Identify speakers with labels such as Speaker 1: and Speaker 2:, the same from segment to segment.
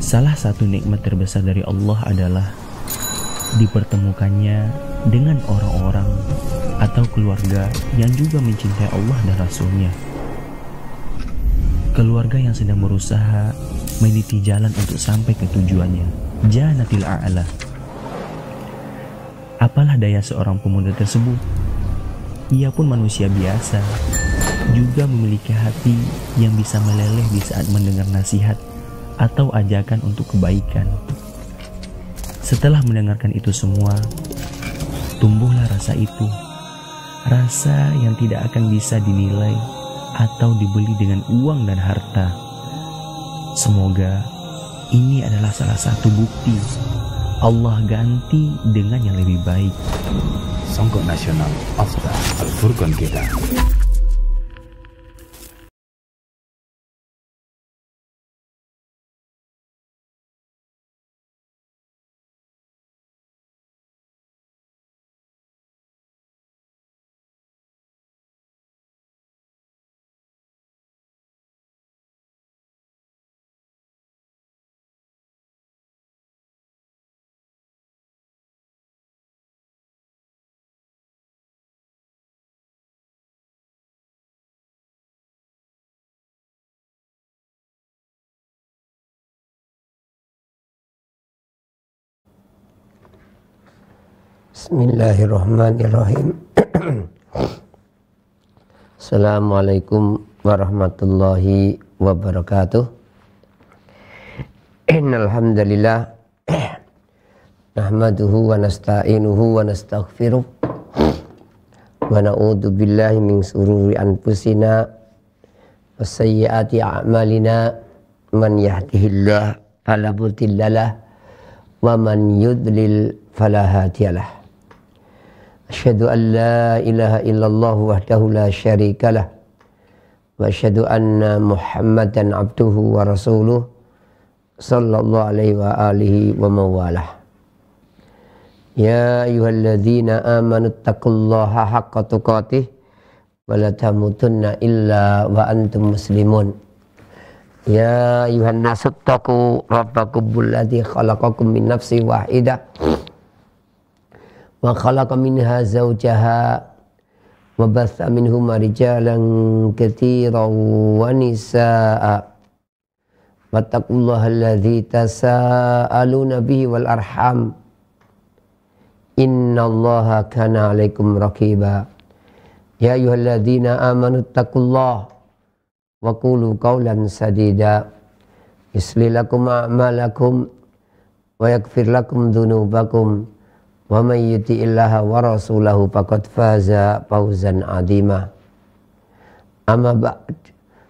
Speaker 1: Salah satu nikmat terbesar dari Allah adalah dipertemukannya dengan orang-orang atau keluarga yang juga mencintai Allah dan Rasul-Nya. Keluarga yang sedang berusaha meniti jalan untuk sampai ke tujuannya, Jannatil A'la. Apalah daya seorang pemuda tersebut? Ia pun manusia biasa, juga memiliki hati yang bisa meleleh di saat mendengar nasihat atau ajakan untuk kebaikan. Setelah mendengarkan itu semua, tumbuhlah rasa itu, rasa yang tidak akan bisa dinilai atau dibeli dengan uang dan harta. Semoga ini adalah salah satu bukti Allah ganti dengan yang lebih baik.
Speaker 2: Songkok Nasional Afdah Al-Furqan kita.
Speaker 3: Bismillahirrahmanirrahim. Assalamualaikum warahmatullahi wabarakatuh. Innal hamdalillah nahmaduhu wa nasta'inuhu wa nastaghfiruh wa na'udzu billahi min shururi anfusina wa sayyiati a'malina. Man yahdihillahu fala mudhillalah wa man yudlil fala hadiyalah. Asyhadu an la ilaha illallah wahdahu la syarikalah wa asyhadu anna Muhammadan abduhu wa rasuluh sallallahu alaihi wa alihi wa mawalah. Ya ayyuhalladzina amanu taqullaha haqqa tuqatih wa la tamutunna illa wa antum muslimun. Ya ayyuhan nasu taqu rabbakumul ladzi khalaqakum min nafsin wahidah wa khalaqa minha zawjaha wa batha minhuma rijalan katsiran wa nisaa wattaqullaha alladzi tasaaluna bihi wal arham innallaha kana 'alaikum raqiba. Ya ayyuhalladzina amanu taqullaha wa qulu qawlan sadida yuslih lakum a'malakum wa yaghfir lakum dhunubakum wa may yuti'illaha wa rasulahu faqad faza fawzan 'azima. Amma ba'd,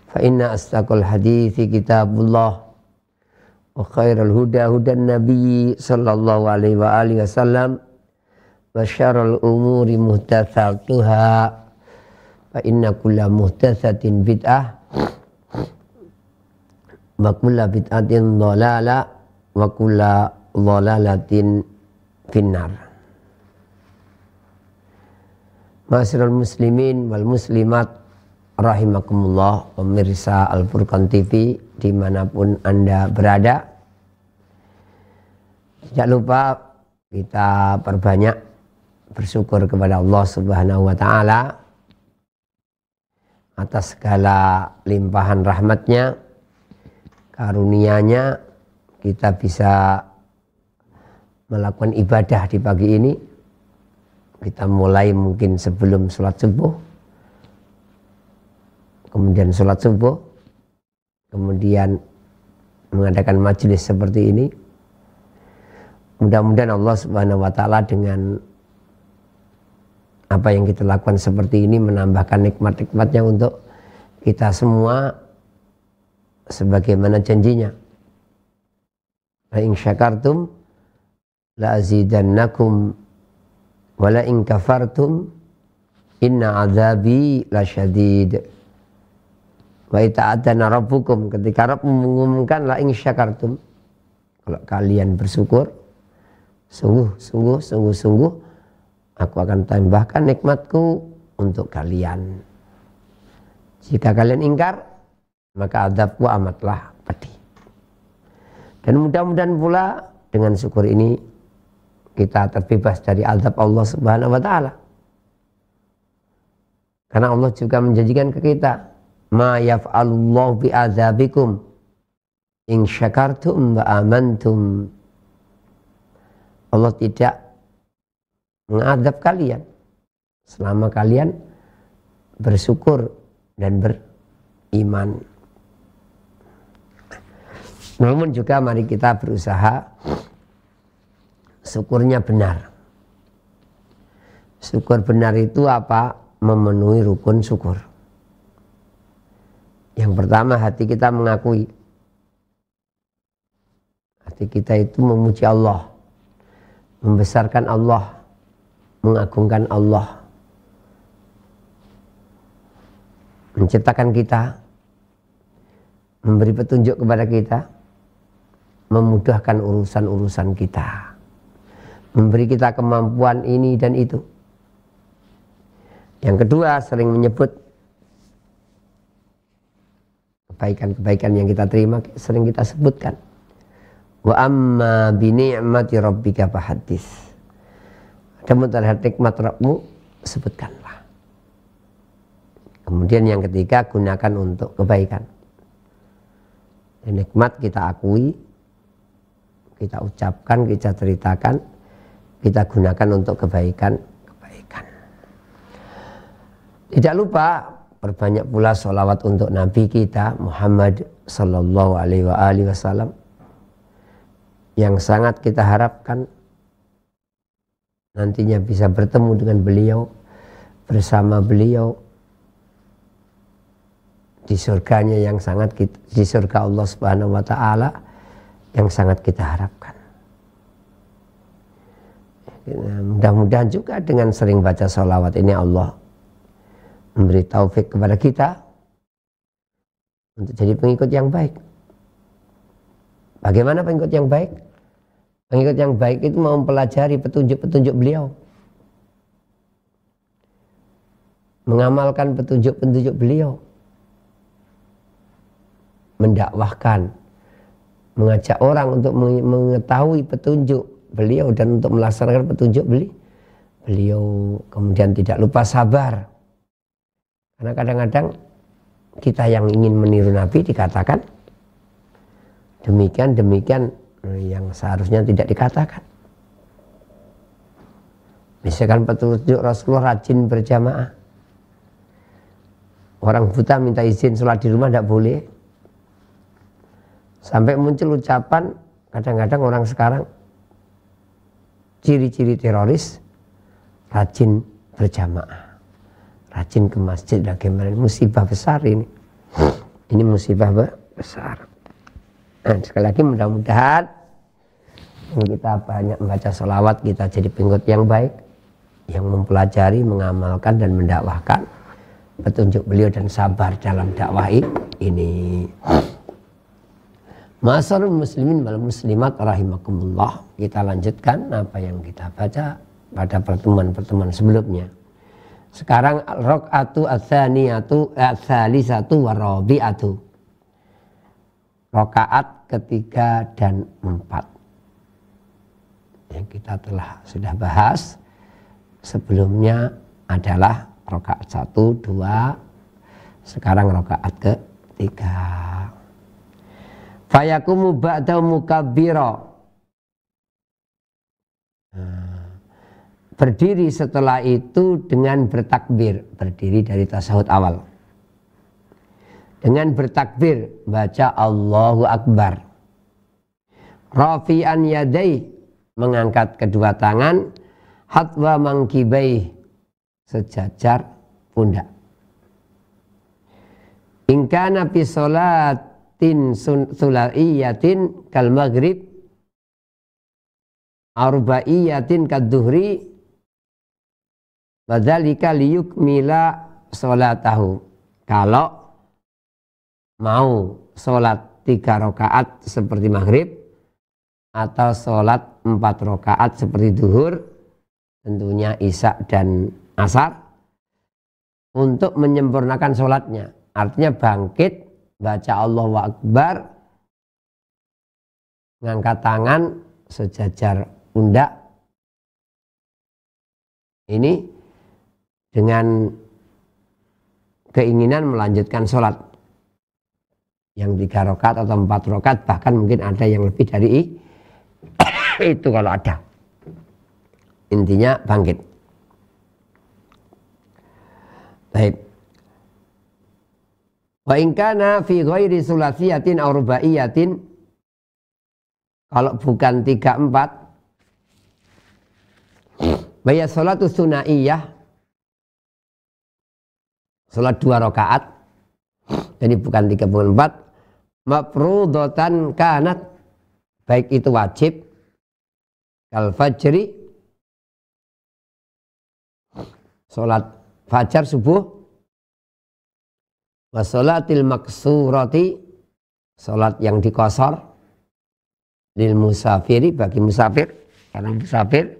Speaker 3: fa inna asdaqal hadithi kitabullah wa khairal huda hudan nabiy sallallahu alaihi wa alihi wasallam wa syarrul umuri muhdatsatuha fa inna kulla muhdatsatin bid'ah wa kulla bid'atin dhalalah wa kulla dhalalatin finnar. Ma'asyiral muslimin wal muslimat rahimakumullah, pemirsa Al-Furqan TV dimanapun Anda berada. Jangan lupa kita perbanyak bersyukur kepada Allah Subhanahu wa ta'ala atas segala limpahan rahmatnya, karunia-Nya kita bisa melakukan ibadah di pagi ini. Kita mulai mungkin sebelum sholat subuh, kemudian sholat subuh, kemudian mengadakan majelis seperti ini. Mudah-mudahan Allah Subhanahu wa ta'ala dengan apa yang kita lakukan seperti ini menambahkan nikmat-nikmatnya untuk kita semua sebagaimana janjinya. La in syakartum la azidannakum wa la in kafartum inna azabi lasyadid. Wa ita'adana rabbukum, ketika Rabb mengumumkan la in syakartum, kalau kalian bersyukur sungguh aku akan tambahkan nikmatku untuk kalian. Jika kalian ingkar, maka azabku amatlah pedih. Dan mudah-mudahan pula dengan syukur ini kita terbebas dari azab Allah Subhanahu wa taala. Karena Allah juga menjanjikan ke kita, ma yaf'alullahu bi'adzabikum in syakartum wa amantum. Allah tidak mengadab kalian selama kalian bersyukur dan beriman. Namun juga mari kita berusaha syukurnya benar. Syukur benar itu apa? Memenuhi rukun syukur. Yang pertama, hati kita mengakui. Hati kita itu memuji Allah, membesarkan Allah, mengagungkan Allah, menciptakan kita, memberi petunjuk kepada kita, memudahkan urusan-urusan kita, memberi kita kemampuan ini dan itu. Yang kedua, sering menyebut kebaikan-kebaikan yang kita terima, sering kita sebutkan. Wa amma bi ni'mati rabbika fahaddits. Adapun terhadap nikmat Rabbmu, sebutkanlah. Kemudian yang ketiga, gunakan untuk kebaikan. Nikmat kita akui, kita ucapkan, kita ceritakan, kita gunakan untuk kebaikan. Tidak lupa perbanyak pula sholawat untuk Nabi kita Muhammad Sallallahu Alaihi Wasallam, yang sangat kita harapkan nantinya bisa bertemu dengan beliau, bersama beliau di surganya yang sangat di surga Allah Subhanahu Wa Taala yang sangat kita harapkan. Mudah-mudahan juga dengan sering baca sholawat ini Allah memberi taufik kepada kita untuk jadi pengikut yang baik. Bagaimana pengikut yang baik? Pengikut yang baik itu mau mempelajari petunjuk-petunjuk beliau, mengamalkan petunjuk-petunjuk beliau, mendakwahkan, mengajak orang untuk mengetahui petunjuk beliau dan untuk melaksanakan petunjuk beliau. Kemudian tidak lupa sabar. Karena kadang-kadang kita yang ingin meniru Nabi dikatakan demikian yang seharusnya tidak dikatakan. Misalkan petunjuk Rasulullah rajin berjamaah. Orang buta minta izin sholat di rumah tidak boleh. Sampai muncul ucapan kadang-kadang orang sekarang, ciri-ciri teroris rajin berjamaah, rajin ke masjid, bagaimana? Musibah besar ini. Ini musibah besar. Nah, sekali lagi mudah-mudahan kita banyak membaca sholawat, kita jadi pengikut yang baik, yang mempelajari, mengamalkan dan mendakwahkan petunjuk beliau dan sabar dalam dakwah ini. Ma'asyiral muslimin wal muslimat rahimakumullah. Kita lanjutkan apa yang kita baca pada pertemuan-pertemuan sebelumnya. Sekarang rakaatu ats-tsaniyatu ats-tsalisatu warabi'atu. Rakaat ketiga dan empat. Yang kita sudah bahas sebelumnya adalah rakaat 1, 2, sekarang rakaat ketiga. Fayakumu ba'da mukabbira. Berdiri setelah itu dengan bertakbir, berdiri dari tasyahud awal. Dengan bertakbir, baca Allahu Akbar. Rafi'an yadai, mengangkat kedua tangan, hatwa mangkibai, sejajar pundak. Ingkana fi sholatin sulaiyatin kal maghrib arbaiyatin kadzuhri wadzalika liyukmila sholatahu. Kalau mau sholat 3 rakaat seperti maghrib atau sholat 4 rakaat seperti duhur, tentunya isya dan asar, untuk menyempurnakan sholatnya, artinya bangkit, baca Allahu Akbar, ngangkat tangan sejajar pundak. Ini dengan keinginan melanjutkan sholat yang 3 rakaat atau 4 rakaat, bahkan mungkin ada yang lebih dari itu kalau ada. Intinya bangkit. Baik. Wa in kana fi ghairi sulasiyatin aw rubaiyatin, kalau bukan 3-4, bayat salatu sunaiyah, salat 2 rakaat, jadi bukan 3-4, mafrudatan kanat, baik itu wajib, kal fajri, salat fajar subuh, wa salatil maksurati, salat yang dikosor, lil musafiri, bagi musafir, karena musafir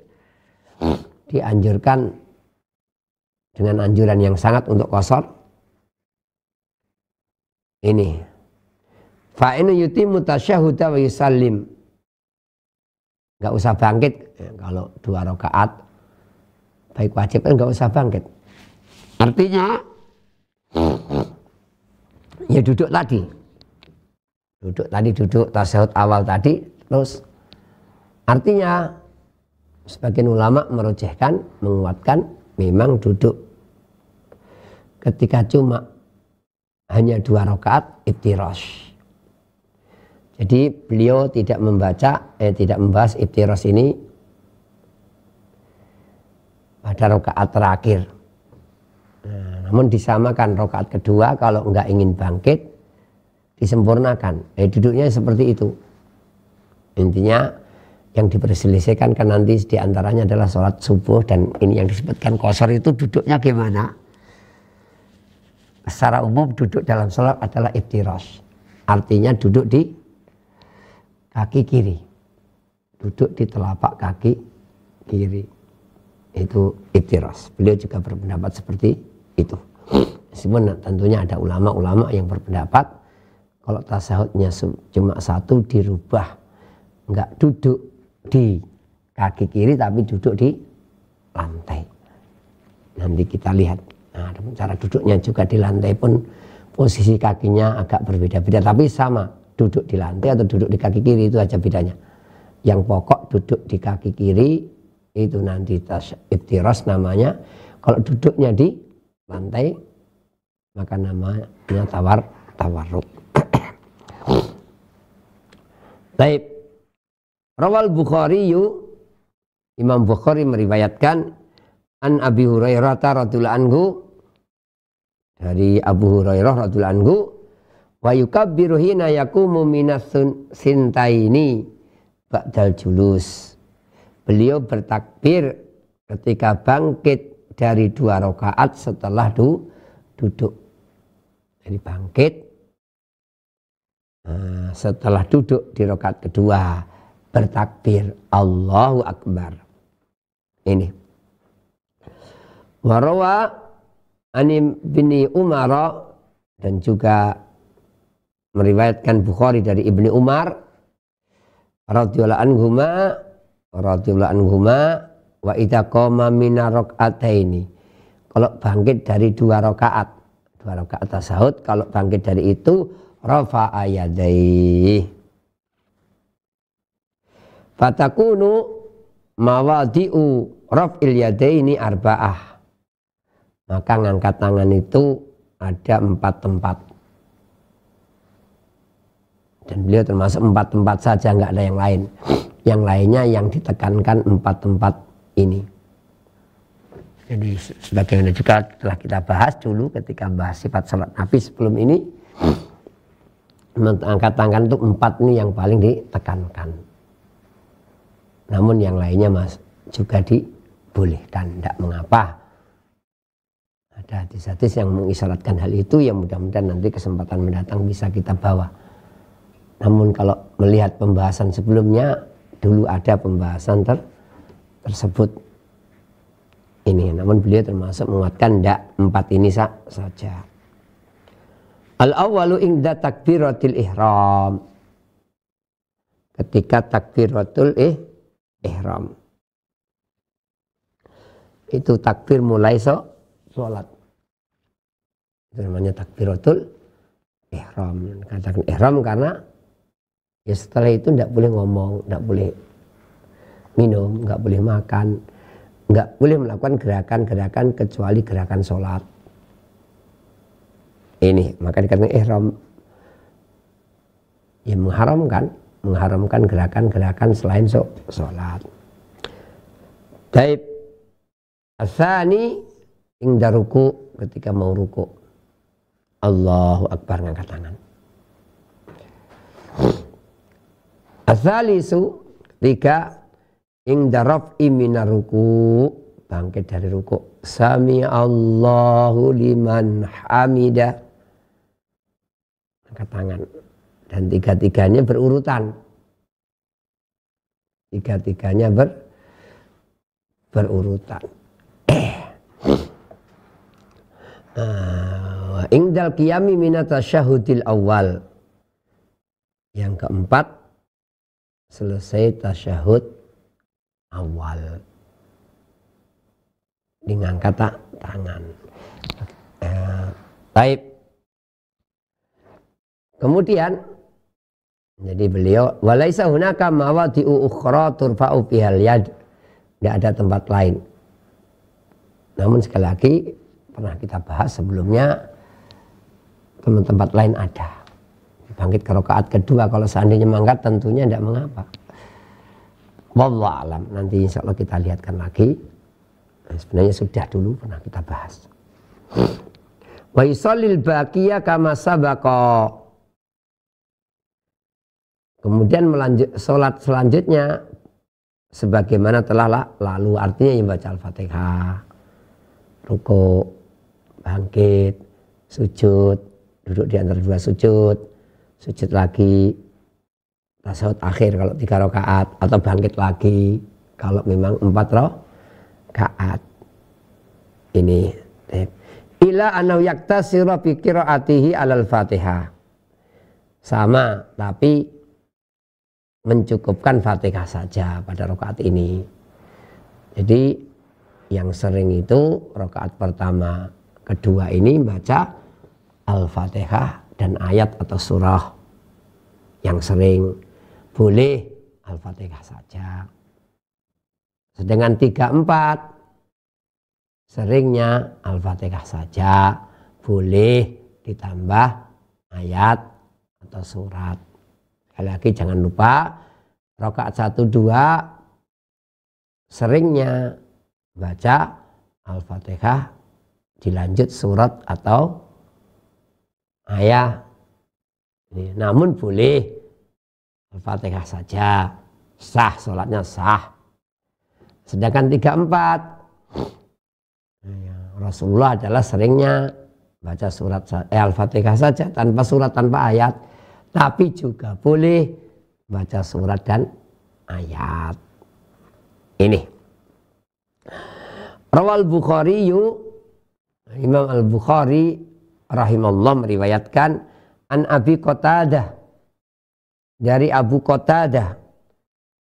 Speaker 3: dianjurkan dengan anjuran yang sangat untuk kosor. Ini fa'inu yutimmu tasyahhuda wa yusallim, nggak usah bangkit ya, kalau 2 rakaat baik wajib kan nggak usah bangkit. Artinya ya duduk tasyahud awal tadi, terus artinya sebagian ulama merujihkan, menguatkan memang duduk ketika cuma hanya 2 rakaat iftirash. Jadi beliau tidak membahas iftirash ini pada rakaat terakhir. Nah, namun disamakan rakaat kedua kalau enggak ingin bangkit disempurnakan. Duduknya seperti itu. Intinya yang diperselisihkan kan nanti diantaranya adalah sholat subuh, dan ini yang disebutkan qashar itu duduknya gimana. Secara umum duduk dalam sholat adalah iftirash, artinya duduk di kaki kiri, duduk di telapak kaki kiri, itu iftirash. Beliau juga berpendapat seperti itu. Meskipun tentunya ada ulama-ulama yang berpendapat kalau tasyahudnya cuma 1 dirubah, enggak duduk di kaki kiri tapi duduk di lantai. Nanti kita lihat. Nah, cara duduknya juga di lantai pun posisi kakinya agak berbeda-beda, tapi sama, duduk di lantai atau duduk di kaki kiri, itu aja bedanya. Yang pokok duduk di kaki kiri itu nanti iftirash namanya. Kalau duduknya di lantai maka namanya tawarruk. Baik. Rawal Bukhari, Imam Bukhari meriwayatkan an Abi Hurairah radhiyallahu anhu, dari Abu Hurairah radhiyallahu anhu, wa yukabbiru hina yaqumu minas sintaini ba'dal julus. Beliau bertakbir ketika bangkit dari 2 rakaat setelah duduk. Jadi bangkit setelah duduk di rakaat kedua, bertakbir Allahu Akbar. Ini warawa anim bini Umar, dan juga meriwayatkan Bukhari dari Ibni Umar radhiyallahu anhuma wa idza qama min rak'ataini, kalau bangkit dari 2 rakaat tasyahud, kalau bangkit dari itu rafa'a yadayhi fatakunu mawadi'u raf'il yadaini arba'ah, maka ngangkat tangan itu ada 4 tempat, dan beliau termasuk 4 tempat saja, nggak ada yang lain. Yang lainnya yang ditekankan 4 tempat ini. Jadi sebagaimana juga telah kita bahas dulu ketika bahas sifat salat Nabi sebelum ini, mengangkat tangan itu 4 ini yang paling ditekankan. Namun yang lainnya juga dibolehkan, tidak mengapa. Ada hadis-hadis yang mengisyaratkan hal itu, yang mudah-mudahan nanti kesempatan mendatang bisa kita bawa. Namun kalau melihat pembahasan sebelumnya, dulu ada pembahasan tersebut ini. Namun beliau termasuk menguatkan tidak 4 ini saja. Al-awwalu inda takbiratil ihram. ketika takbiratul ihram. Itu takbir mulai sholat. Itu namanya takbiratul ihram. Katakan ihram karena ya setelah itu tidak boleh ngomong, tidak boleh minum, nggak boleh makan, nggak boleh melakukan gerakan-gerakan kecuali gerakan sholat. Ini maka dikatakan ihram. Ya mengharamkan gerakan-gerakan selain sholat. Taib asani ingda ruku, ketika mau ruku. Allahu Akbar, ngangkat tangan. Asalisu, ketiga ingda raf'i minar ruku, bangkit dari ruku. Sami Allahu liman hamidah, angkat tangan. Dan tiga-tiganya berurutan. Tiga-tiganya berurutan. Ingdal qiyami minat tasyahudil awal. Yang keempat, selesai tasyahud awal. Dengan kata tangan. Baik. Kemudian, jadi beliau, walaisa hunaka mawadi'u ukhra turfa'u bihal yad. Tidak ada tempat lain. Namun sekali lagi, pernah kita bahas sebelumnya, tempat lain ada. Bangkit ke rakaat kedua, kalau seandainya mangkat tentunya tidak mengapa. Wallahu alam, nanti insya Allah kita lihatkan lagi. Nah, sebenarnya sudah dulu pernah kita bahas. Wa yusallil baqiyya kama sabaqa. Kemudian sholat selanjutnya sebagaimana telah lalu, artinya yang baca Al-Fatihah, ruku, bangkit, sujud, duduk di antara dua sujud, sujud lagi, tasyahud akhir kalau 3 rakaat, atau bangkit lagi kalau memang 4 rakaat. Ini ila anau yaktasiru bi qiraatihi alal Fatihah. Sama, tapi mencukupkan Fatihah saja pada rakaat ini. Jadi yang sering itu rakaat pertama, kedua ini baca Al-Fatihah dan ayat atau surah. Yang sering boleh Al-Fatihah saja. Sedangkan 3-4 seringnya Al-Fatihah saja, boleh ditambah ayat atau surat. Sekali lagi jangan lupa, rakaat 1-2 seringnya baca Al-Fatihah dilanjut surat atau ayat. Namun boleh Al-Fatihah saja, sah, sholatnya sah. Sedangkan 3-4 Rasulullah adalah seringnya baca surat Al-Fatihah saja tanpa surat, tanpa ayat. Tapi juga boleh baca surat dan ayat. Ini Rawal Bukhari, Imam Al-Bukhari rahimahullah meriwayatkan an Abi Qatadah, dari Abu Qatadah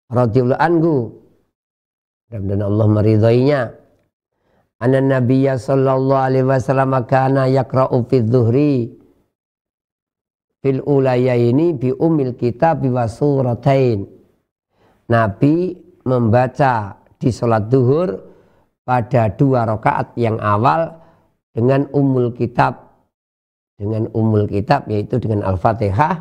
Speaker 3: radhiyallahu anhu, dan Allah meridainya, anna Nabiyya sallallahu alaihi wasallam kana yaqra'u fi dhuhri fil ulayaini bi ummil kitab wa suratain. Nabi membaca di sholat duhur pada 2 rakaat yang awal dengan ummul kitab, yaitu dengan Al-Fatihah,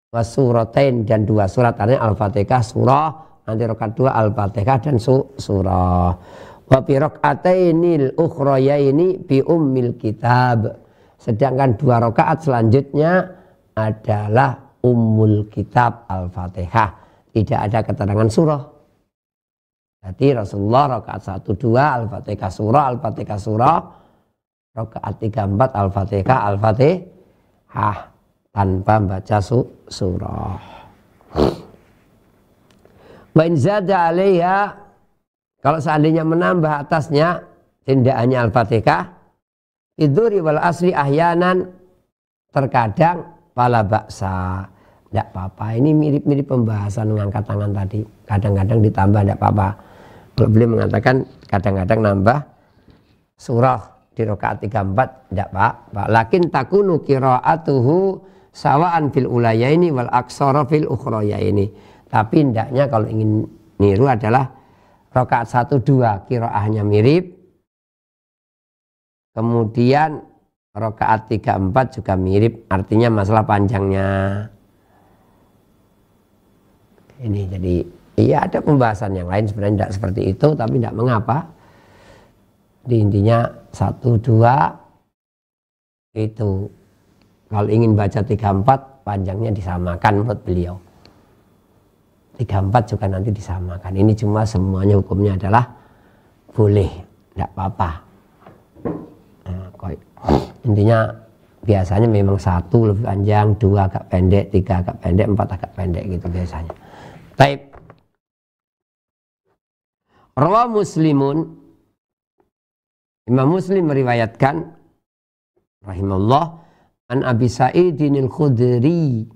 Speaker 3: wa suratain, dan 2 surat, artinya Al-Fatihah surah, nanti rakaat 2 Al-Fatihah dan surah. Wa bi raka'atainil ukhrayaini bi ummil kitab, sedangkan 2 rakaat selanjutnya adalah ummul kitab Al-Fatihah, tidak ada keterangan surah. Jadi Rasulullah rakaat 1-2 Al-Fatihah surah, rakaat 3-4 Al-Fatihah tanpa baca surah. Wa in zada 'alaiha, kalau seandainya menambah atasnya, tidak hanya Al-Fatihah, idhuri wal asli ahyanan, terkadang fala ba'sa, tidak apa-apa. Ini mirip-mirip pembahasan mengangkat tangan tadi. Kadang-kadang ditambah tidak apa-apa. Kalau beliau mengatakan kadang-kadang nambah surah di rakaat 34 tidak apa-apa. Lakin takunu qiraatuhu sawaan fil ulayaini wal aksara fil ukhrayaini. Tapi hendaknya kalau ingin niru adalah rakaat 1 2 qiraahnya mirip. Kemudian rakaat 3 4 juga mirip, artinya masalah panjangnya. Ini jadi iya ada pembahasan yang lain sebenarnya tidak seperti itu, tapi tidak mengapa. Di intinya 1 2 itu kalau ingin baca 3 4 panjangnya disamakan menurut beliau. 3 4 juga nanti disamakan. Ini cuma semuanya hukumnya adalah boleh, tidak apa-apa. Nah, intinya biasanya memang 1 lebih panjang, 2 agak pendek, 3 agak pendek, 4 agak pendek gitu biasanya. Taib. Rawa Muslimun, Imam Muslim meriwayatkan rahimahullah an Abi Sa'idin al-Khudri,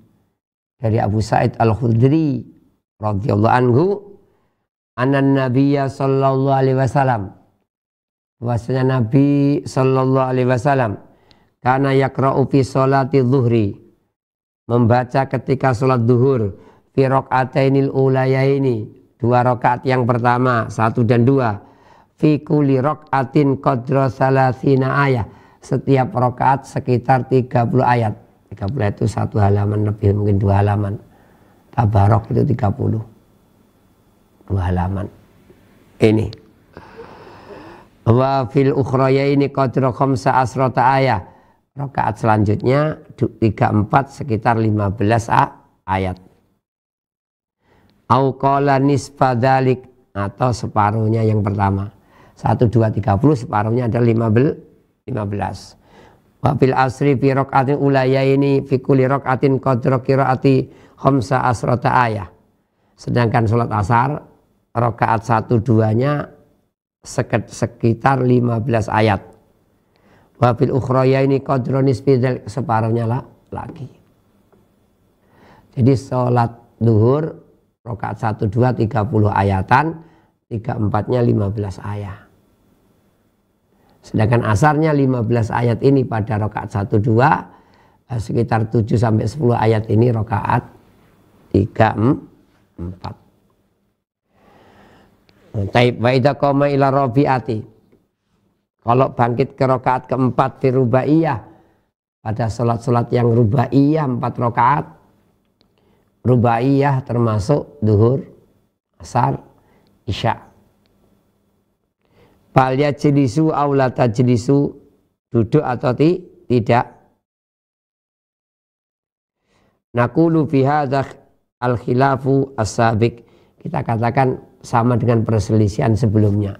Speaker 3: dari Abu Sa'id al-Khudri radhiyallahu anhu, anan Nabiyya sallallahu alaihi wasallam, bahwasanya Nabi sallallahu alaihi wasallam kana yaqra'u fi sholati dhuhri, membaca ketika sholat duhur, fi raq'atainil ulayaini, 2 rakaat yang pertama 1 dan 2, fi kulli raq'atin qadra salasina ayat, setiap rakaat sekitar 30 ayat. 30 itu 1 halaman lebih, mungkin 2 halaman. Tabarok itu 30, 2 halaman. Ini wa fil ukhrayaini qadra khamsa asrata ayat, rakaat selanjutnya 3 4 sekitar 15 ayat. Au qala nisfa dzalik, atau separuhnya yang pertama. 1 2 30, separuhnya ada 15. Wa fil asri fi raq'atin ulayaini fi kulli raq'atin qadra qiraati khamsa asrata ayat. Sedangkan salat asar rakaat 1 2-nya sekitar 15 ayat. Wa fil ukhrayaini qadra nisfi dzalik, separuhnya lagi. Jadi salat duhur rakaat 1 2 30 ayatan, 3 4-nya 15 ayat. Sedangkan asarnya 15 ayat ini pada rakaat 1 2, sekitar 7 sampai 10 ayat ini rakaat 3 4. Taib wa idza qama ila rabi'ati, kalau bangkit ke rakaat keempat fi rubaiyah, pada salat-salat yang rubaiyah 4 rakaat. Rubaiyah termasuk duhur, asar, isya. Fal yajlisu aw la tajlisu, duduk atau tidak. Naqulu fi hadza al khilafu as-sabiq, kita katakan sama dengan perselisihan sebelumnya.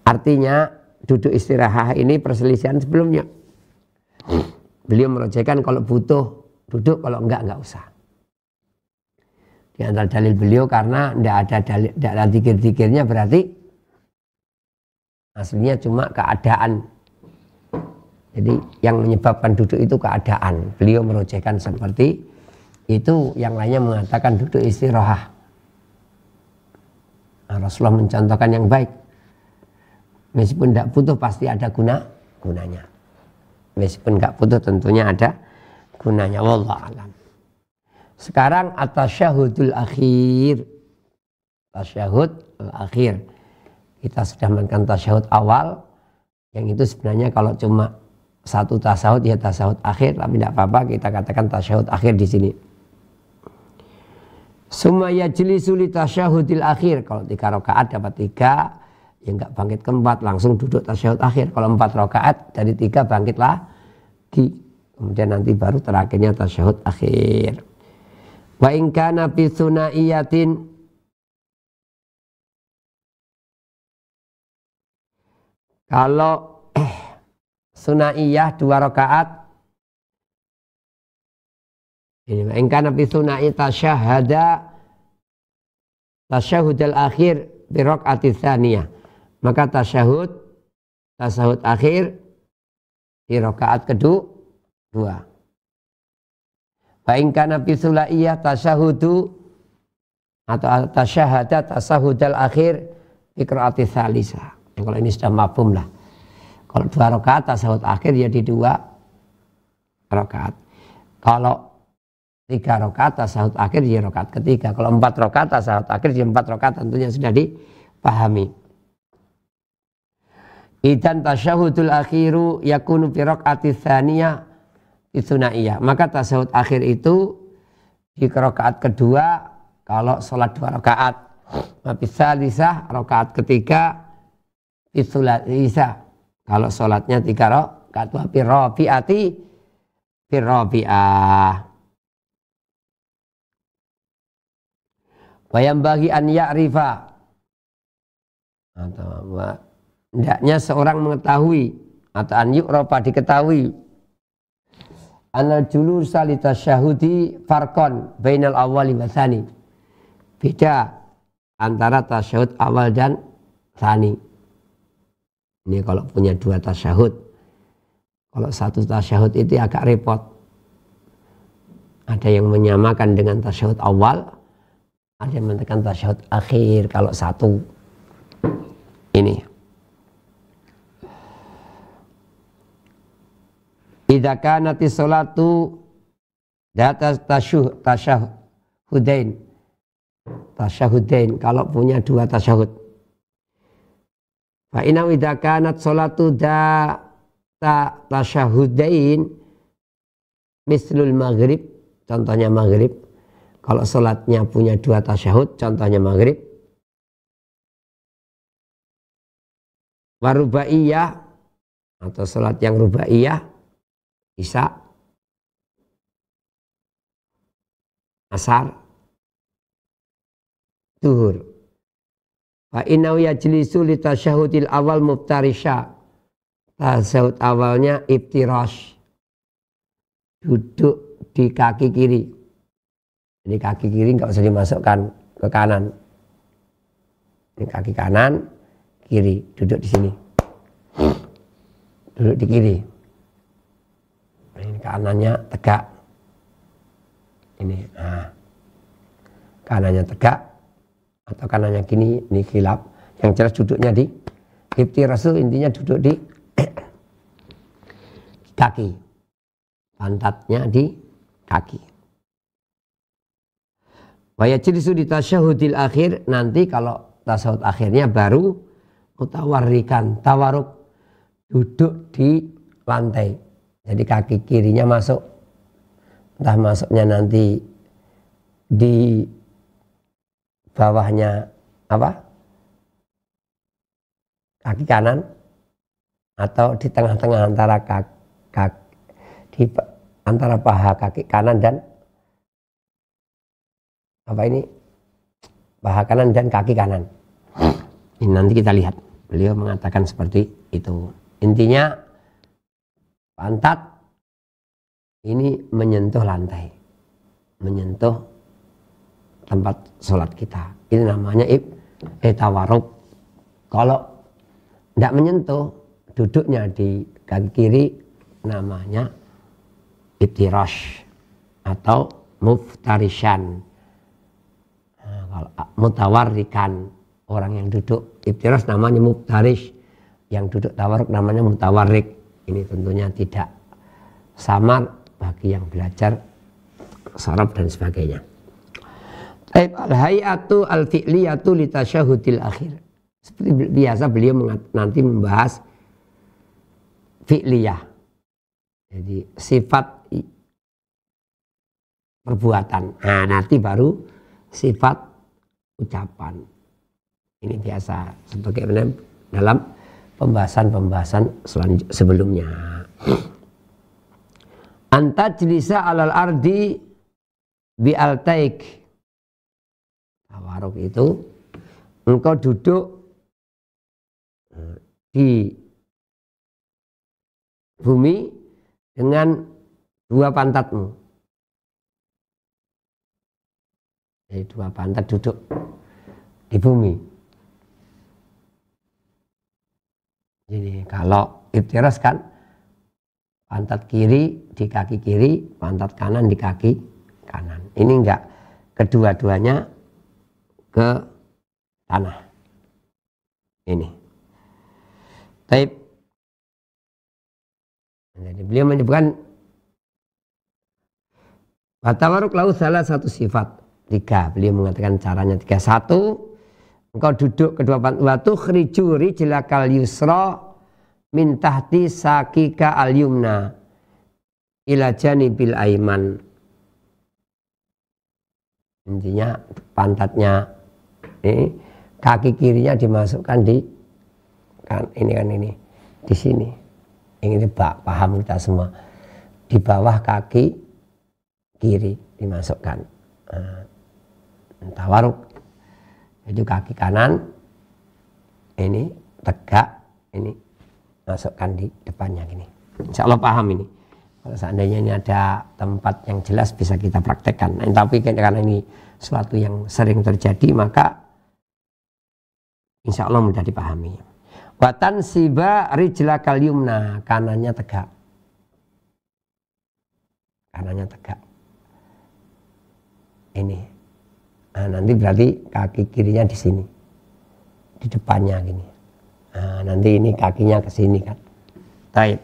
Speaker 3: Artinya duduk istirahat ini perselisihan sebelumnya. Beliau merujukkan kalau butuh duduk, kalau enggak usah. Di antara dalil beliau karena tidak ada dalil, tidak ada zikir-zikirnya, berarti aslinya cuma keadaan. Jadi yang menyebabkan duduk itu keadaan. Beliau merujukkan seperti itu, yang lainnya mengatakan duduk istirahat. Nah, Rasulullah mencontohkan yang baik. Meskipun tidak butuh pasti ada gunanya. Meskipun nggak butuh tentunya ada gunanya. Wallahu a'lam. Sekarang at-tasyahudul akhir. Tasyahud al-akhir. Kita sudah melakukan tasyahud awal, yang itu sebenarnya kalau cuma 1 tasyahud ya tasyahud akhir, tapi tidak apa-apa kita katakan tasyahud akhir di sini. Summa yajlisu li tasyahudil akhir, kalau 3 rakaat dapat 3, ya enggak bangkit ke-4 langsung duduk tasyahud akhir. Kalau 4 rakaat dari 3 bangkit lagi, kemudian nanti baru terakhirnya tasyahud akhir. Wa in kana fi sunaiyatin, kalau sunaiyah 2 rakaat, ini wa in kana fi sunai tasyahudul akhir bi rakaat tsaniyah, maka tasyahud akhir di rakaat kedua. Fa in kana fi sulaiyah tasyahudu atau tasyahada tasahudal akhir fi qiraati tsalisah. Kalau ini sudah mafhum lah. Kalau 2 rakaat tasahud akhir ya di 2 rakaat. Kalau 3 rakaat tasahud akhir ya rakaat ketiga. Kalau 4 rakaat tasahud akhir ya 4 rakaat, tentunya sudah dipahami. Idan tasyahudul akhiru yakunu fi rakaati tsaniyah itsnaiyah. Maka tasahud akhir itu di rakaat kedua kalau sholat 2 rakaat. Bisa lisah rakaat ketiga itsulaisah. Kalau sholatnya 3 rakaat wa fi rabi'ah. Wa yambaghi an ya'rifa, atau hendaknya seorang mengetahui atau an yu'rafa diketahui anal julusa li tasyahudi farqan bainal awwali wa tsani. Beda antara tasyahud awal dan tsani. Ini kalau punya 2 tasyahud. Kalau 1 tasyahud itu agak repot. Ada yang menyamakan dengan tasyahud awal, ada yang mengatakan tasyahud akhir kalau 1. Ini. Idza kanati sholatu data tasyahudain. Tasyahudain kalau punya 2 tasyahud. Fa inna idza kanat sholatu tasyahudain mislul maghrib, contohnya maghrib. Kalau sholatnya punya 2 tasyahud, contohnya maghrib. Warubaiyah atau sholat yang rubaiyah, isya, asar, zuhur. Fa innahu yajlisu li tasyahudil awal muftarisha. Tasyahud awalnya iftirash, duduk di kaki kiri. Jadi kaki kiri nggak usah dimasukkan ke kanan. Ini kaki kanan, kiri, duduk di sini. Duduk di kiri. Ini kanannya tegak. Ini, kanannya tegak atau kanannya gini, ini khilaf. Yang jelas duduknya di iftirash, intinya duduk di kaki. Pantatnya di kaki. Wa yajlisu di tasyahudil akhir, nanti kalau tasyahud akhirnya baru mutawarrikan, tawaruk, duduk di lantai. Jadi kaki kirinya masuk, entah masuknya nanti di bawahnya apa? Kaki kanan atau di tengah-tengah antara di antara paha kaki kanan dan apa ini? Paha kanan dan kaki kanan. Ini nanti kita lihat. Beliau mengatakan seperti itu. Intinya pantat ini menyentuh lantai, menyentuh tempat sholat kita. Ini namanya tawaruk. Kalau tidak menyentuh, duduknya di kaki kiri, namanya iftirash atau muftarishan. Kalau mutawarrikan, orang yang duduk iftirash namanya muftarish, yang duduk tawaruk namanya mutawarrik. Ini tentunya tidak samar bagi yang belajar saraf dan sebagainya. Al-hayatu al-fi'liyatu li tasyahudil akhir. Seperti biasa beliau nanti membahas fi'liyah. Jadi sifat perbuatan. Nah, nanti baru sifat ucapan. Ini biasa sebagai dalam pembahasan sebelumnya. Antajlisa alal ardi bi altaik. Tawaruk itu engkau duduk di bumi dengan 2 pantatmu. Jadi 2 pantat duduk di bumi. Jadi kalau iftirash kan pantat kiri di kaki kiri, pantat kanan di kaki kanan. Ini enggak, kedua-duanya ke tanah. Ini. Taib. Jadi beliau menyebutkan watawaruk lahu salah satu sifat. 3. Beliau mengatakan caranya 3. 1. Engkau duduk kedua watu khriju rijlakal yusra min tahti sakika al yumna ila janibil aiman. Intinya pantatnya ini, kaki kirinya dimasukkan di kan ini di sini. Ini paham kita semua. Di bawah kaki kiri dimasukkan. Tawaruk. Itu kaki kanan ini tegak, ini masukkan di depannya gini. Insya Allah paham ini. Kalau seandainya ini ada tempat yang jelas bisa kita praktekkan. Nah, tapi karena ini suatu yang sering terjadi maka insya Allah mudah dipahami. Watan siba rijlakal yumna, kanannya tegak. Kanannya tegak. Ini. Nah, nanti berarti kaki kirinya di sini, di depannya gini. Nah, nanti ini kakinya ke sini kan. Taib.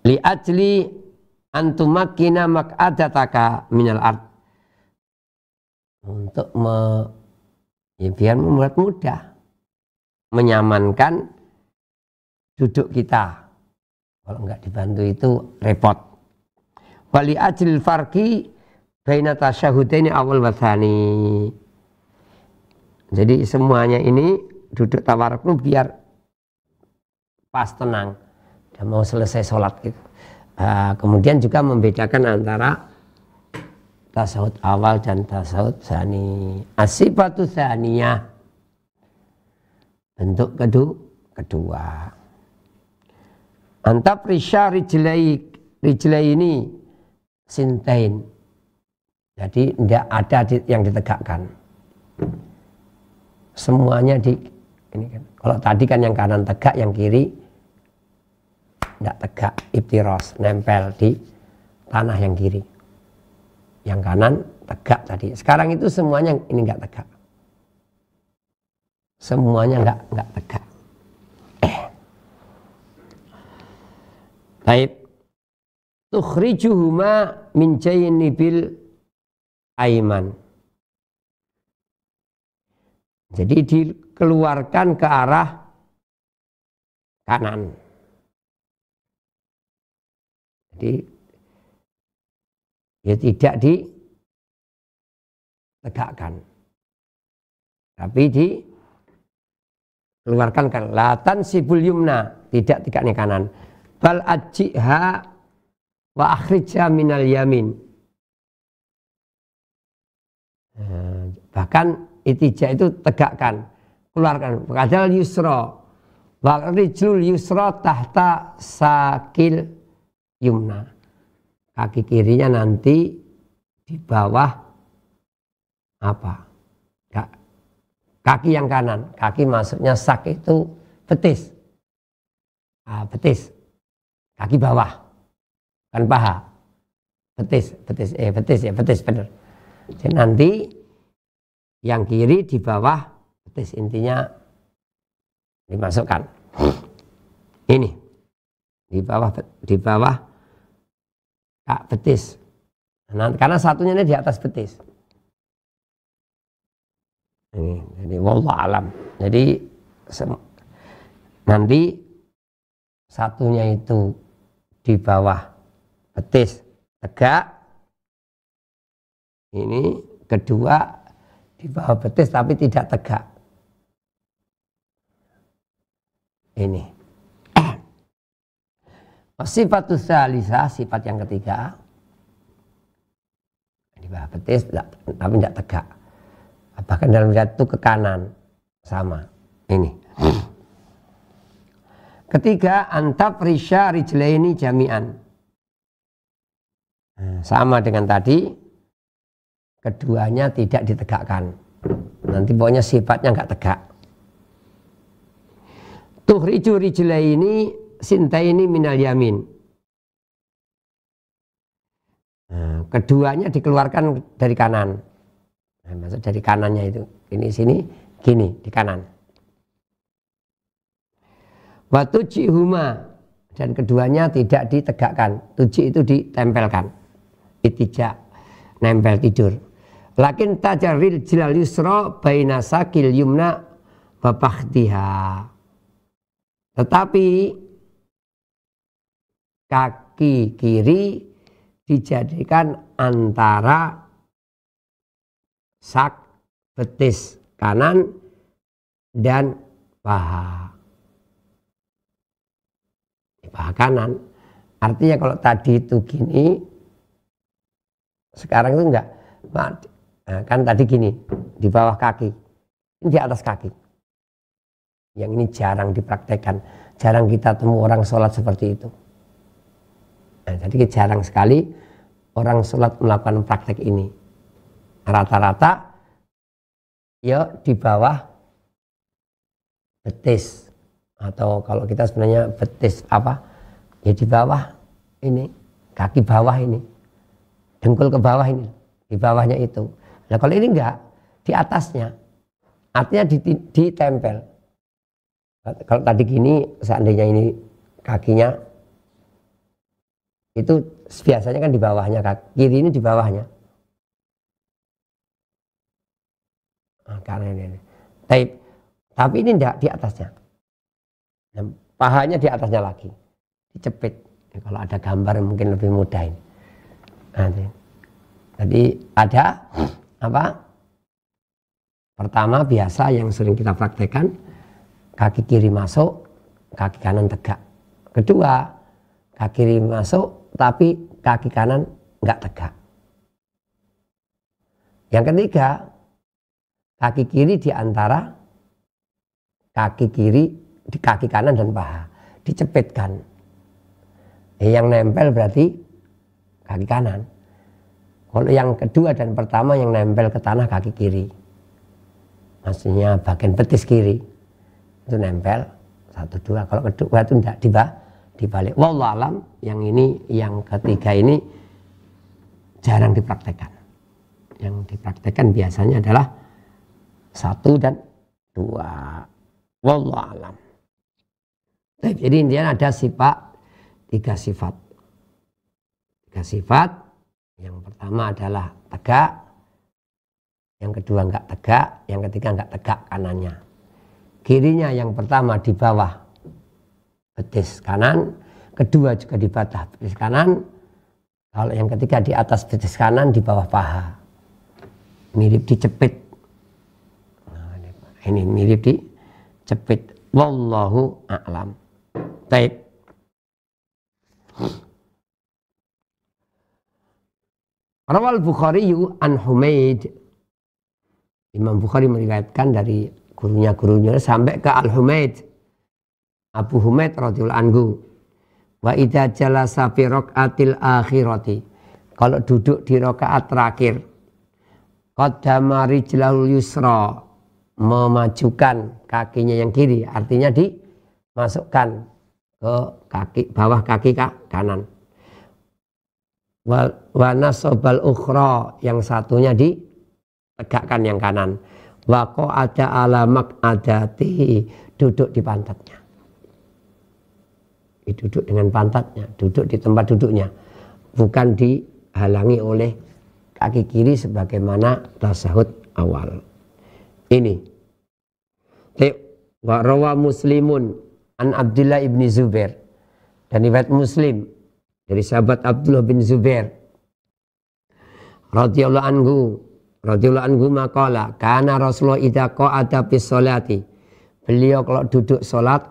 Speaker 3: Li ajli antumakkina mak'adataka minal ard. Untuk biar membuat mudah menyamankan duduk kita. Kalau enggak dibantu itu repot. Wali ajlil farqi baina tasyahudaini awal wa tsani. Jadi semuanya ini duduk tawarruk biar pas tenang. Udah mau selesai sholat gitu. Kemudian juga membedakan antara tasawuf awal dan tasawuf tsani. As-sifatu tsaniyah. Bentuk kedua. Antap risya rijlai ini sintain. Jadi tidak ada yang ditegakkan. Semuanya ini kan. Kalau tadi kan yang kanan tegak, yang kiri tidak tegak, ibtiros, nempel di tanah yang kiri. Yang kanan tegak tadi. Sekarang itu semuanya ini enggak tegak. Semuanya enggak tegak. Baik. Tukhrijuhuma min jaynibil aiman. Jadi dikeluarkan ke arah kanan. Jadi ya tidak ditegakkan, tapi dikeluarkan kan. Latan sibul yumna, tidak tegaknya kanan. Bal ajjiha wa akhrijha minal yamin. Bahkan itija itu tegakkan, keluarkan. Padahal yusra wa rijlul yusra tahta sakil yumna. Kaki kirinya nanti di bawah apa? Kaki yang kanan. Kaki maksudnya sak itu betis. Betis. Kaki bawah. Kan paha. Betis benar. Jadi nanti yang kiri di bawah betis, intinya dimasukkan. Ini di bawah kak betis. Nah, karena satunya ini di atas betis. Ini jadi wallahu alam. Jadi nanti satunya itu di bawah betis tegak. Ini kedua di bawah betis tapi tidak tegak. Ini. Sifatus salisa, sifat yang ketiga. Di bawah betis tapi tidak tegak. Bahkan dalam riwayat itu ke kanan sama. Ini. Ketiga, antap risya rijlaini jami'an. Sama dengan tadi. Keduanya tidak ditegakkan. Nanti pokoknya sifatnya enggak tegak. Tukhriju rijlaini sintaini minal yamin. Nah, keduanya dikeluarkan dari kanan. Nah, masuk dari kanannya itu. Ini sini, gini di kanan. Wa tujihuma, dan keduanya tidak ditegakkan. Tuji itu ditempelkan. Itija, nempel tidur. Lakin tajarril jilal yusra baina sakil yumna wa fakhdiha. Tetapi kaki kiri dijadikan antara sak betis kanan dan paha. Paha kanan. Artinya kalau tadi itu gini, sekarang itu enggak. Nah, kan tadi gini, di bawah kaki, ini di atas kaki. Yang ini jarang dipraktekkan, jarang kita temu orang sholat seperti itu. Nah, jadi jarang sekali orang sholat melakukan praktek ini. Rata-rata ya di bawah betis, atau kalau kita sebenarnya betis apa? Ya di bawah ini, kaki bawah ini, dengkul ke bawah ini, di bawahnya itu. Nah kalau ini enggak, di atasnya, artinya ditempel. Kalau tadi gini, seandainya ini kakinya, itu biasanya kan di bawahnya, kaki kiri ini di bawahnya. Nah, karena ini. Tapi ini enggak, di atasnya. Nah, pahanya di atasnya lagi, dicepit. Kalau ada gambar mungkin lebih mudah ini. Nah, jadi ada apa? Pertama biasa yang sering kita praktekkan, kaki kiri masuk, kaki kanan tegak. Kedua, kaki kiri masuk tapi kaki kanan enggak tegak. Yang ketiga, kaki kiri di antara kaki kiri di kaki kanan dan paha, dicepitkan. Yang nempel berarti kaki kanan. Kalau yang kedua dan pertama yang nempel ke tanah kaki kiri, maksudnya bagian betis kiri itu nempel 1, 2. Kalau kedua itu tidak dibalik. Wallahu alam. Yang ini, yang ketiga ini jarang dipraktekkan. Yang dipraktekkan biasanya adalah 1 dan 2. Wallahu alam. Jadi intinya ada tiga sifat. Yang pertama adalah tegak, yang kedua enggak tegak, yang ketiga enggak tegak kanannya. Kirinya yang pertama di bawah betis kanan, kedua juga di bawah betis kanan, kalau yang ketiga di atas betis kanan di bawah paha. Mirip dicepit. Nah, ini mirip dicepit. Wallahu a'lam. Baik. Rawal Bukhari an Humaid. Imam Bukhari meriwayatkan dari gurunya sampai ke Al-Humaid, Abu Humaid radhiyallahu anhu. Wa idza jalasa fi raqatil akhirati. Kalau duduk di rakaat terakhir, qaddama rijlahul yusra, memajukan kakinya yang kiri, artinya dimasukkan ke kaki bawah kaki kanan. Wa nasobal ukhra, yang satunya ditegakkan yang kanan. Wa qa'ada ala maq'adati, duduk di pantatnya. Duduk dengan pantatnya, duduk di tempat duduknya, bukan dihalangi oleh kaki kiri sebagaimana tasahud awal. Ini wa rawa Muslimun an Abdullah ibni Zubair, dan riwayat Muslim dari sahabat Abdullah bin Zubair radhiyallahu anhu maqala kana Rasulullah idza qa'ada fi sholati, beliau kalau duduk salat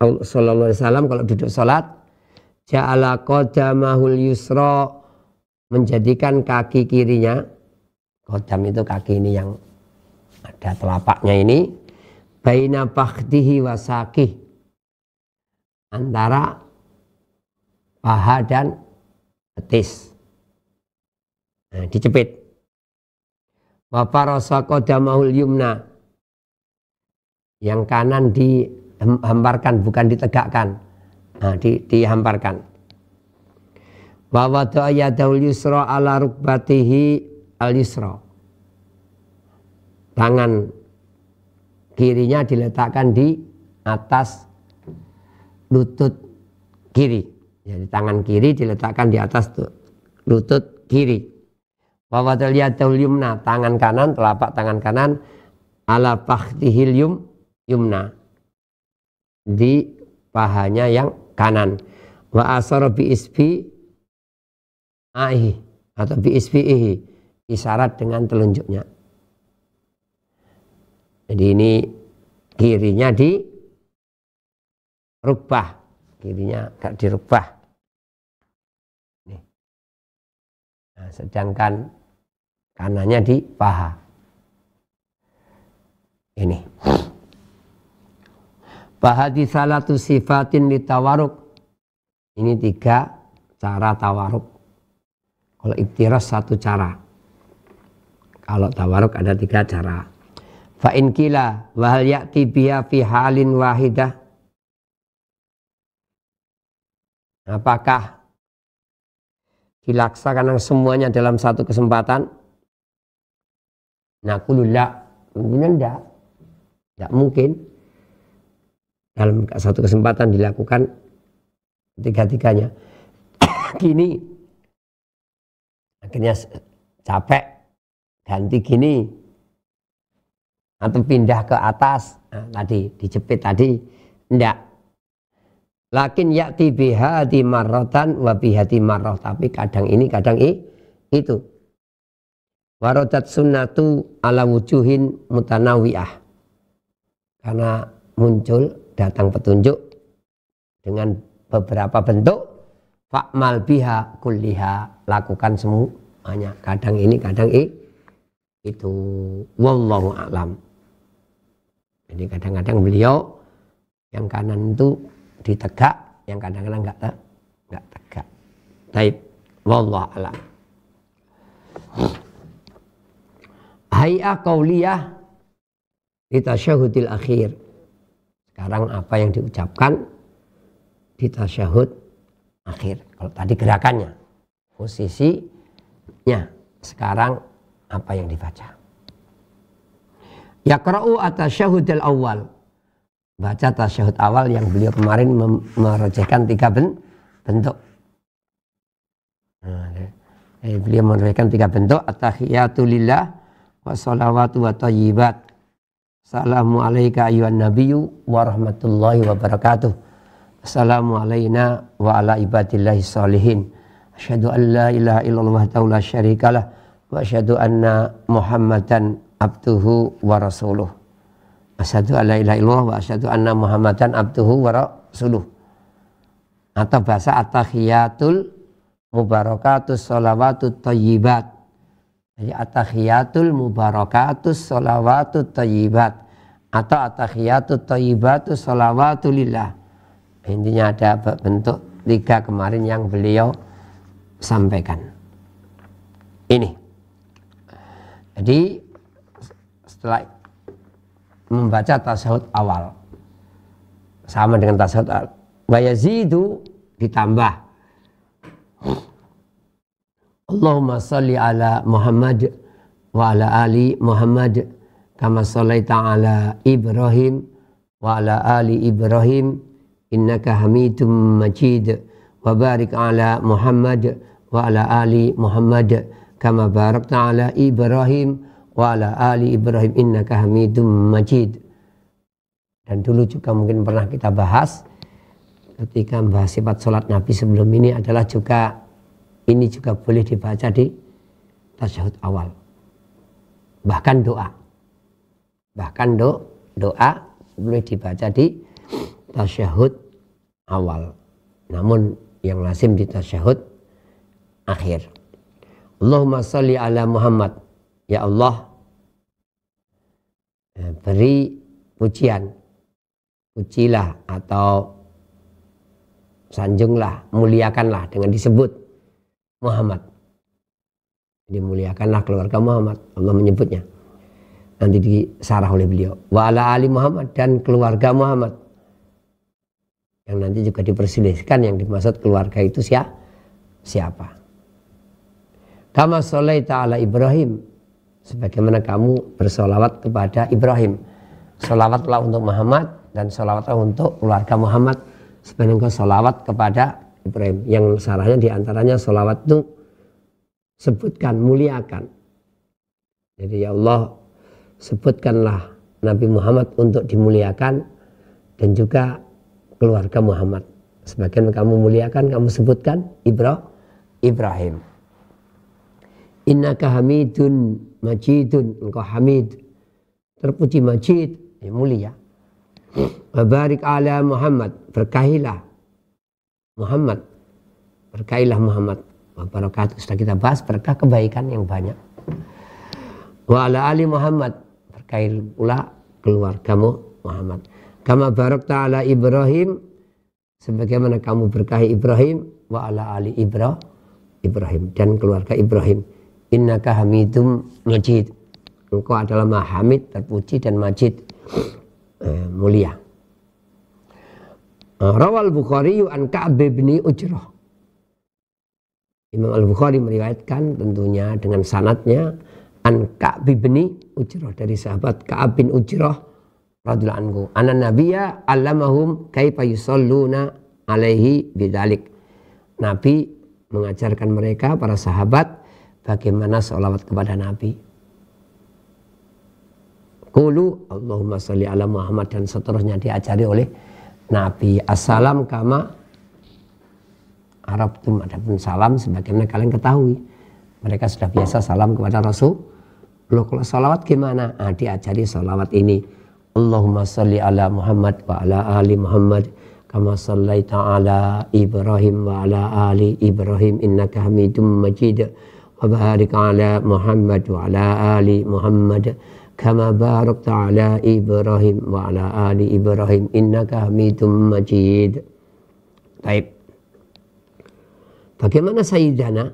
Speaker 3: sallallahu alaihi wasallam kalau duduk salat, ja'ala qadamahul yusra, menjadikan kaki kirinya, qadam itu kaki ini yang ada telapaknya ini, baina fakhdihi wa saqih, antara paha dan betis. Nah, dicepit. Wa farasa qadamahul yumna, yang kanan dihamparkan bukan ditegakkan. Nah, dihamparkan. Wa wada'a yadahu yusra ala rukbatihi al-yusra. Tangan kirinya diletakkan di atas lutut kiri. Jadi tangan kiri diletakkan di atas lutut kiri. Wa wada'a yadahu yumna, tangan kanan, telapak tangan kanan ala fakhdihil yumna, di pahanya yang kanan. Wa asara bi isbi aihi atau bi isbihi, isyarat dengan telunjuknya. Jadi ini kirinya di rukbah, kirinya agak di rukbah. Nah, sedangkan kanannya di paha. Ini. Bahadi salatu sifatin litawaruk. Ini 3 cara tawaruk. Kalau ibtiras 1 cara. Kalau tawaruk ada 3 cara. Fa in kila wa hal ya'ti biha fi halin wahidah. Apakah dilaksanakan semuanya dalam 1 kesempatan? Nah, kulullah, tentunya tidak mungkin dalam 1 kesempatan dilakukan 3-tiganya. Gini, akhirnya capek, ganti gini, atau pindah ke atas. Nah, tadi dijepit tadi, enggak. Lakin ya'ti bihati marrotan wa bihati marroh, tapi kadang ini kadang itu. Warodat sunnatu ala wujuhin mutanawiyah, karena muncul datang petunjuk dengan beberapa bentuk. Fa'mal biha kulliha, lakukan semuanya, kadang ini kadang itu. Wallahu a'lam. Jadi kadang-kadang beliau yang kanan itu ditegak, yang kadang-kadang enggak tegak. Taib, wallahu a'lam. Hay'a qauliyah di tasyahudil akhir. Sekarang apa yang diucapkan di tasyahud akhir. Kalau tadi gerakannya, posisinya. Sekarang apa yang dibaca. Yaqra'u at-tasyahudil awal. Baca tasyahud awal yang beliau kemarin merojehkan 3 bentuk. Nah, beliau merojehkan 3 bentuk. At-tahiyatu lillah wa salawatu wa thayyibat. Assalamu alayka ayyuhan nabiyyu wa rahmatullahi wa barakatuh. Assalamu alayna wa ala ibadillahi salihin. Asyhadu an la ilaha illallah wahdahu la syarikalah wa asyhadu anna Muhammadan abduhu wa rasuluh. Asyhadu an la ilaha illallah wa asyhadu anna Muhammadan abduhu wa rasuluh. Atau bahasa at-tahiyatul mubarakatus sholawatut thayyibat. Jadi at-tahiyatul mubarakatus sholawatut thayyibat atau at-tahiyatut thayyibatus sholawatulillah. Intinya ada bentuk 3 kemarin yang beliau sampaikan. Ini. Jadi setelah membaca tasyahud awal sama dengan tasyahud awal, wa yazidu, ditambah. Allahumma salli ala Muhammad wa ala ali Muhammad kama sallaita ala Ibrahim wa ala ali Ibrahim innaka Hamidum Majid wa barik ala Muhammad wa ala ali Muhammad kama barakta ala Ibrahim wa ala ali Ibrahim innaka Hamidum Majid. Dan dulu juga mungkin pernah kita bahas ketika membahas sifat sholat Nabi sebelum ini adalah juga ini juga boleh dibaca di tasyahud awal. Bahkan doa. Bahkan doa boleh dibaca di tasyahud awal. Namun yang lazim di tasyahud akhir. Allahumma sholli ala Muhammad. Ya Allah, beri pujian. Pujilah atau sanjunglah, muliakanlah dengan disebut Muhammad. Jadi muliakanlah keluarga Muhammad. Allah menyebutnya. Nanti disarah oleh beliau. Wa ala ali Muhammad, dan keluarga Muhammad. Yang nanti juga diperselisihkan yang dimaksud keluarga itu siapa. Kama sholaita ala Ibrahim, sebagaimana kamu bersolawat kepada Ibrahim. Solawatlah untuk Muhammad dan solawatlah untuk keluarga Muhammad sebagaimana engkau solawat kepada Ibrahim. Yang sarahnya diantaranya solawat itu sebutkan, muliakan. Jadi ya Allah, sebutkanlah Nabi Muhammad untuk dimuliakan dan juga keluarga Muhammad. Sebagian kamu muliakan, kamu sebutkan Ibrahim. Innaka hamidun majidun, engkau hamid, terpuji, majid, mulia. Barik ala Muhammad, berkahilah Muhammad, berkahilah Muhammad. Wabarakatuh, sudah kita bahas berkah kebaikan yang banyak. Wa ala ali Muhammad, berkahi pula keluargamu Muhammad. Kama barakta ala Ibrahim, sebagaimana kamu berkahi Ibrahim. Wa ala ali Ibrahim dan keluarga Ibrahim. Innaka hamidum majid, engkau adalah maha hamid, terpuji dan majid, mulia. Rawal Bukhari an Ka'ab bin Ujrah. Imam Al-Bukhari meriwayatkan tentunya dengan sanadnya an Ka'ab bin Ujrah, dari sahabat Ka'ab bin Ujrah radhiyallahu anhu. Anna nabiyya allamahum kaifa yusalluna alaihi bidzalik. Nabi mengajarkan mereka, para sahabat, bagaimana sholawat kepada Nabi. Qulu Allahumma sholli ala Muhammad, dan seterusnya diajari oleh Nabi. Assalam kama arabtum, adapun salam sebagaimana kalian ketahui. Mereka sudah biasa salam kepada Rasul. Loh, kalau sholawat gimana? Diajari sholawat ini. Allahumma sholli ala Muhammad wa ala ali Muhammad kama shallaita ala Ibrahim wa ala ali Ibrahim innaka hamidum majid. Wa barik ala Muhammad wa ala ali Muhammad kama barakta ala Ibrahim wa ala ali Ibrahim innaka hamidum majid. Baik. Bagaimana Sayyidana?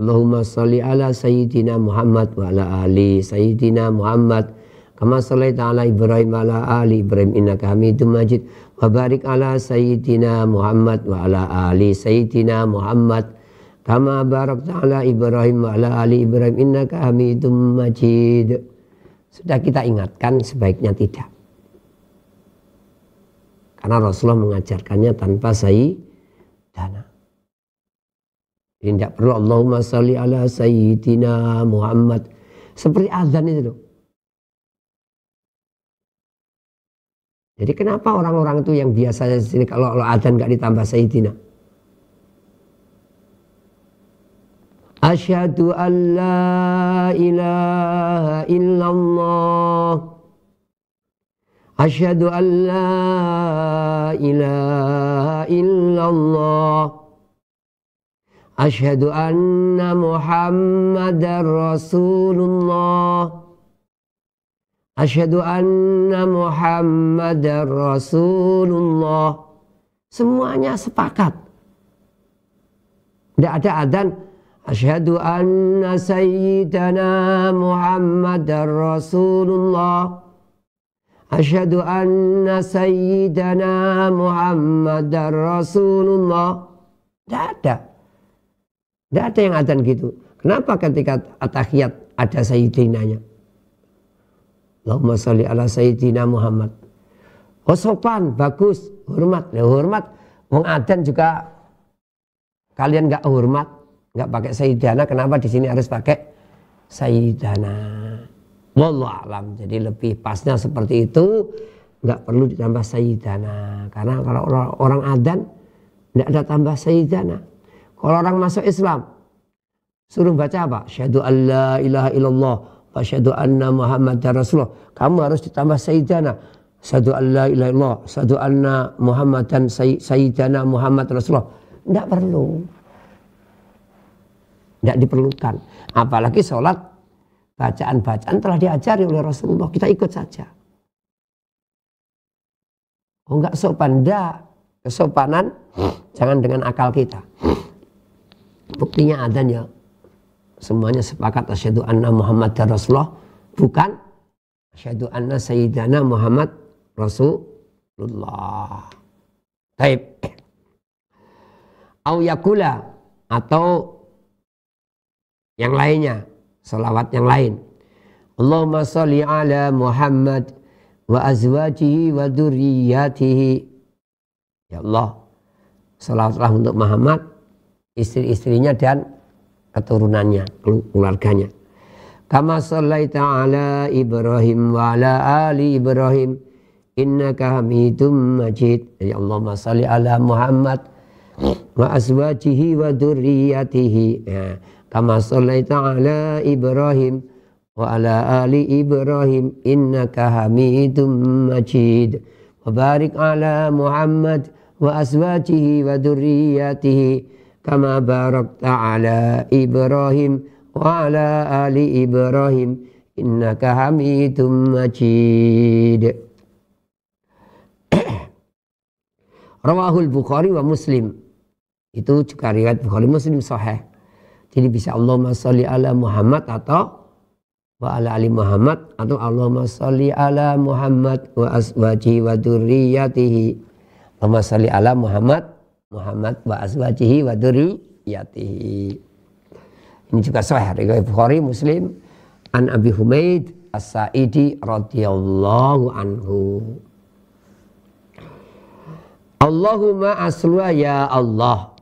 Speaker 3: Allahumma sholli ala Sayyidina Muhammad wa ala ali Sayyidina Muhammad kama shallaita ala Ibrahim wa ala ali Ibrahim innaka hamidum majid. Wa barik ala Sayyidina Muhammad wa ala ali Sayyidina Muhammad kama barakta ala Ibrahim wa ala ali Ibrahim innaka hamidum majid. Sudah kita ingatkan, sebaiknya tidak. Karena Rasulullah mengajarkannya tanpa sayyidana. Jadi tidak perlu Allahumma sholli ala Sayyidina Muhammad. Seperti azan itu loh. Jadi kenapa orang-orang itu yang biasa di sini kalau azan nggak ditambah Sayyidina? Asyhadu an la ilaha illallah. Asyhadu an la ilaha illallah. Asyhadu anna Muhammadar Rasulullah. Asyhadu anna Muhammadar Rasulullah. Semuanya sepakat. Tidak ada adzan. Asyhadu anna Sayyidana Muhammadar Rasulullah. Asyhadu anna Sayyidana Muhammadar Rasulullah. Tidak ada. Tidak ada yang adzan gitu. Kenapa ketika at-tahiyat ada Sayyidinanya? Allahumma sholli ala Sayyidina Muhammad. Oh, sopan, bagus, hormat. Ya, hormat. Wong adzan juga kalian nggak hormat, nggak pakai Sayyidana. Kenapa di sini harus pakai Sayyidana? Wallahu alam. Jadi lebih pasnya seperti itu, nggak perlu ditambah Sayyidana. Karena kalau orang adzan nggak ada tambah Sayyidana. Kalau orang masuk Islam suruh baca apa? Asyhadu an la ilaha illallah wa asyhadu anna Muhammadar Rasulullah. Kamu harus ditambah Sayyidana. Asyhadu an la ilaha illallah, asyhadu anna Muhammadan Sayyidana Muhammad Rasulullah. Tidak perlu. Tidak diperlukan. Apalagi sholat, bacaan-bacaan telah diajari oleh Rasulullah. Kita ikut saja. Oh, enggak sopan. Enggak. Kesopanan jangan dengan akal kita. Buktinya adzan ya. Semuanya sepakat asyhadu anna Muhammadar Rasulullah, bukan asyhadu anna Sayyidana Muhammad Rasulullah. Baik. au yakula, atau yang lainnya, salawat yang lain. Allahumma sholli ala Muhammad wa azwajihi wa dzurriyyatihi. Ya Allah, salawatlah untuk Muhammad, istri-istrinya dan keturunannya, keluarganya. Kama shallaita ala Ibrahim wa ala ali Ibrahim innaka Hamidum Majid. Ya Allahumma sholli ala Muhammad wa azwajihi wa dzurriyyatihi. Ya. Kama shallaita ala Ibrahim wa ala ali Ibrahim innaka Hamidum Majid. Wa barik ala Muhammad wa azwajihi wa dzurriyyatihi kama barakta ala Ibrahim wa ala ali Ibrahim innaka Hamidum Majid. Rawahul Bukhari wa Muslim. Itu juga riwayat Bukhari Muslim sahih. Jadi bisa Allahumma sholli ala Muhammad atau wa ala ali Muhammad, atau Allahumma sholli ala Muhammad wa azwajihi wa dzurriyyatihi. Allahumma sholli ala Muhammad wa azwajihi wa dzurriyyatihi. Ini juga sahih riwayat Bukhari Muslim an Abi Humaid As-Sa'idi radhiyallahu anhu. Allahumma asluha ya Allah.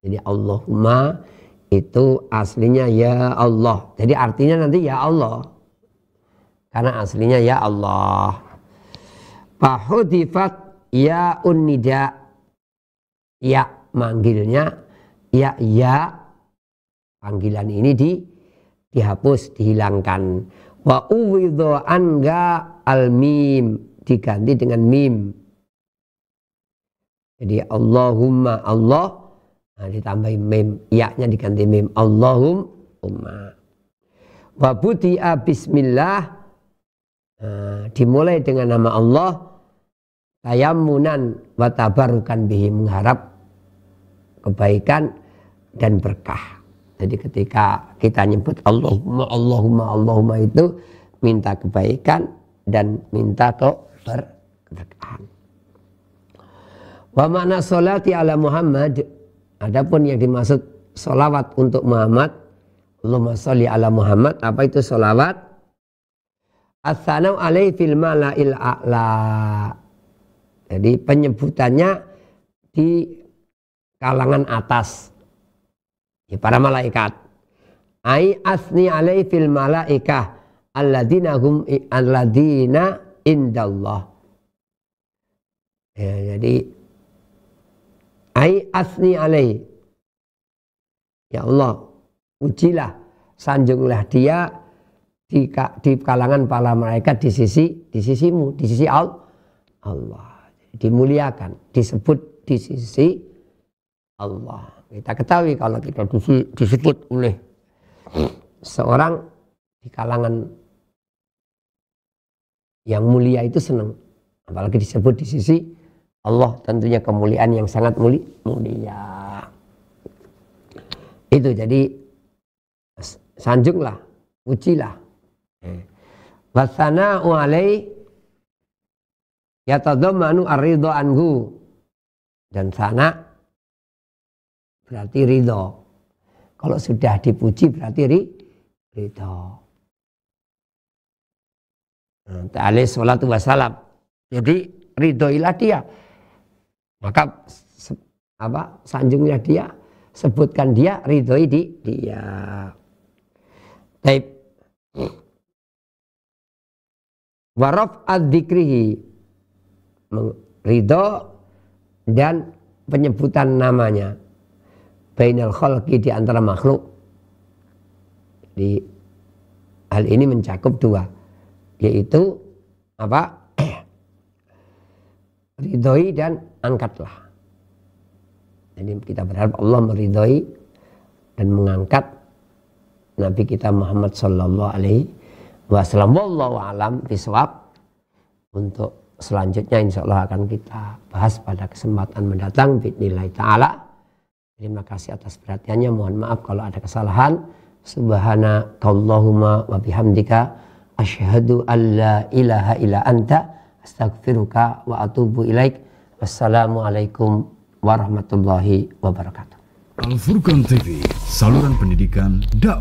Speaker 3: Jadi Allahumma itu aslinya ya Allah. Jadi artinya nanti ya Allah. Karena aslinya ya Allah. Fahudifat ya unnida. Ya manggilnya ya panggilan ini dihapus, dihilangkan. Wa uwidho anga al mim, diganti dengan mim. Jadi Allahumma Allah, nah ditambahin mim, ya-nya diganti mim. Allahumma. Wa budi'a bismillah, dimulai dengan nama Allah. Tayammunan wa tabarukan bihi, mengharap kebaikan dan berkah. Jadi ketika kita nyebut Allahumma, Allahumma, Allahumma itu minta kebaikan dan minta keberkahan. Wa makna sholati ala Muhammad, adapun yang dimaksud sholawat untuk Muhammad, Allahumma sholli ala Muhammad, apa itu sholawat? As-sanau alaihi fil mala'il a'la. Jadi penyebutannya di kalangan atas, ya, para malaikat. Ai asni alaihi fil malaikah alladzina hum alladzina indallah. Ya, jadi ai asni alaihi, ya Allah, ujilah, sanjunglah dia di kalangan para malaikat di sisimu, di sisi Allah. Dimuliakan, disebut di sisi Allah. Kita ketahui kalau kita disebut oleh seorang di kalangan yang mulia itu senang, apalagi disebut di sisi Allah, tentunya kemuliaan yang sangat mulia. Itu jadi sanjunglah, ujilah. Wasana'u alaihi yatadammanu ar-ridha anhu, dan sana berarti ridho. Kalau sudah dipuji berarti ridho. Ta'ala sholatu wassalam. Jadi ridhoilah dia. Maka sanjungnya dia, sebutkan dia, ridhoi dia. Taib. Waraf ad-dzikrihi, ridho dan penyebutan namanya. Bainal khalqi, di antara makhluk. Di hal ini mencakup dua, yaitu apa? Ridhoi dan angkatlah. Jadi kita berharap Allah meridhoi dan mengangkat Nabi kita Muhammad sallallahu alaihi wasallam. Wallahu alam bisawab. Untuk selanjutnya insya Allah akan kita bahas pada kesempatan mendatang biidznillah ta'ala. Terima kasih atas perhatiannya. Mohon maaf kalau ada kesalahan. Subhanakallahumma wa bihamdika asyhadu an la ilaha illa anta astaghfiruka wa atubu ilaik. Wassalamualaikum warahmatullahi wabarakatuh.
Speaker 2: Al Furqan TV, saluran pendidikan dakwah.